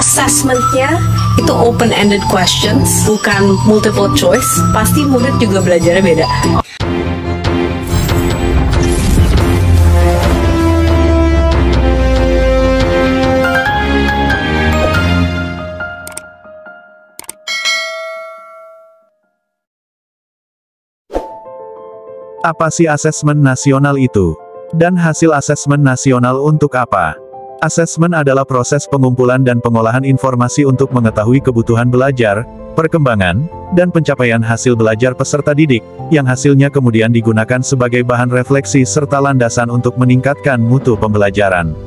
assessment-nya itu open-ended questions, bukan multiple choice, pasti murid juga belajarnya beda. Apa sih asesmen nasional itu? Dan hasil asesmen nasional untuk apa? Asesmen adalah proses pengumpulan dan pengolahan informasi untuk mengetahui kebutuhan belajar, perkembangan, dan pencapaian hasil belajar peserta didik, yang hasilnya kemudian digunakan sebagai bahan refleksi serta landasan untuk meningkatkan mutu pembelajaran.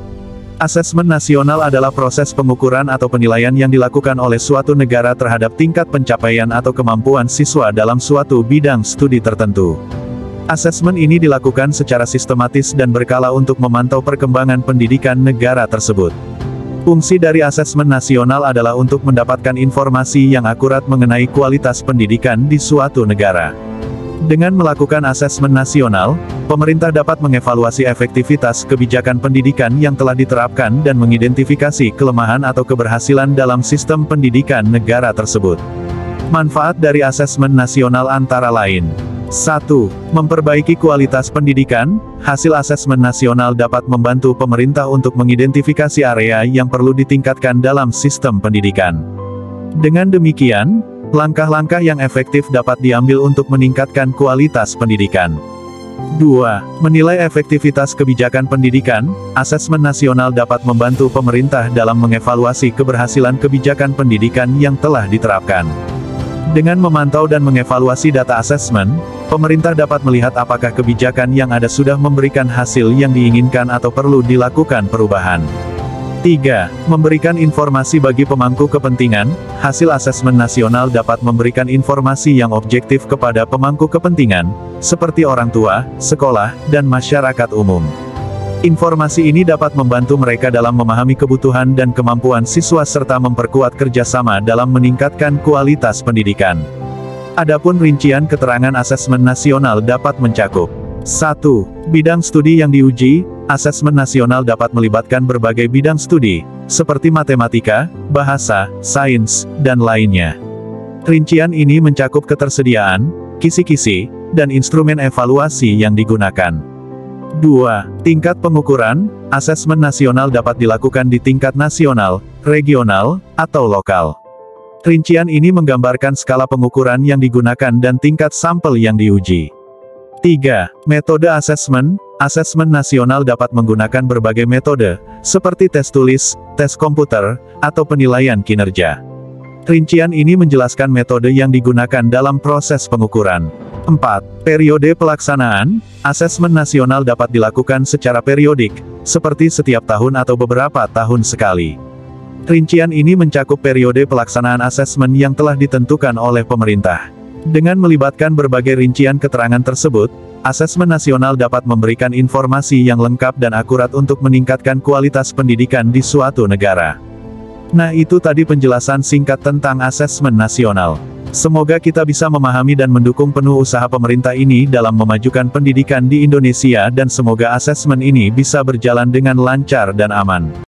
Asesmen nasional adalah proses pengukuran atau penilaian yang dilakukan oleh suatu negara terhadap tingkat pencapaian atau kemampuan siswa dalam suatu bidang studi tertentu. Asesmen ini dilakukan secara sistematis dan berkala untuk memantau perkembangan pendidikan negara tersebut. Fungsi dari asesmen nasional adalah untuk mendapatkan informasi yang akurat mengenai kualitas pendidikan di suatu negara. Dengan melakukan asesmen nasional, pemerintah dapat mengevaluasi efektivitas kebijakan pendidikan yang telah diterapkan dan mengidentifikasi kelemahan atau keberhasilan dalam sistem pendidikan negara tersebut. Manfaat dari asesmen nasional antara lain: 1. Memperbaiki kualitas pendidikan. Hasil asesmen nasional dapat membantu pemerintah untuk mengidentifikasi area yang perlu ditingkatkan dalam sistem pendidikan. Dengan demikian, langkah-langkah yang efektif dapat diambil untuk meningkatkan kualitas pendidikan. 2. Menilai efektivitas kebijakan pendidikan. Asesmen nasional dapat membantu pemerintah dalam mengevaluasi keberhasilan kebijakan pendidikan yang telah diterapkan. Dengan memantau dan mengevaluasi data asesmen, pemerintah dapat melihat apakah kebijakan yang ada sudah memberikan hasil yang diinginkan atau perlu dilakukan perubahan. 3. Memberikan informasi bagi pemangku kepentingan. Hasil asesmen nasional dapat memberikan informasi yang objektif kepada pemangku kepentingan, seperti orang tua, sekolah, dan masyarakat umum. Informasi ini dapat membantu mereka dalam memahami kebutuhan dan kemampuan siswa serta memperkuat kerjasama dalam meningkatkan kualitas pendidikan. Adapun rincian keterangan asesmen nasional dapat mencakup: 1. Bidang studi yang diuji. Asesmen nasional dapat melibatkan berbagai bidang studi, seperti matematika, bahasa, sains, dan lainnya. Rincian ini mencakup ketersediaan, kisi-kisi, dan instrumen evaluasi yang digunakan. 2. Tingkat pengukuran. Asesmen nasional dapat dilakukan di tingkat nasional, regional, atau lokal. Rincian ini menggambarkan skala pengukuran yang digunakan dan tingkat sampel yang diuji. 3. Metode asesmen. Asesmen nasional dapat menggunakan berbagai metode, seperti tes tulis, tes komputer, atau penilaian kinerja. Rincian ini menjelaskan metode yang digunakan dalam proses pengukuran. 4. Periode pelaksanaan. Asesmen nasional dapat dilakukan secara periodik, seperti setiap tahun atau beberapa tahun sekali. Rincian ini mencakup periode pelaksanaan asesmen yang telah ditentukan oleh pemerintah. Dengan melibatkan berbagai rincian keterangan tersebut, asesmen nasional dapat memberikan informasi yang lengkap dan akurat untuk meningkatkan kualitas pendidikan di suatu negara. Nah, itu tadi penjelasan singkat tentang asesmen nasional. Semoga kita bisa memahami dan mendukung penuh usaha pemerintah ini dalam memajukan pendidikan di Indonesia dan semoga asesmen ini bisa berjalan dengan lancar dan aman.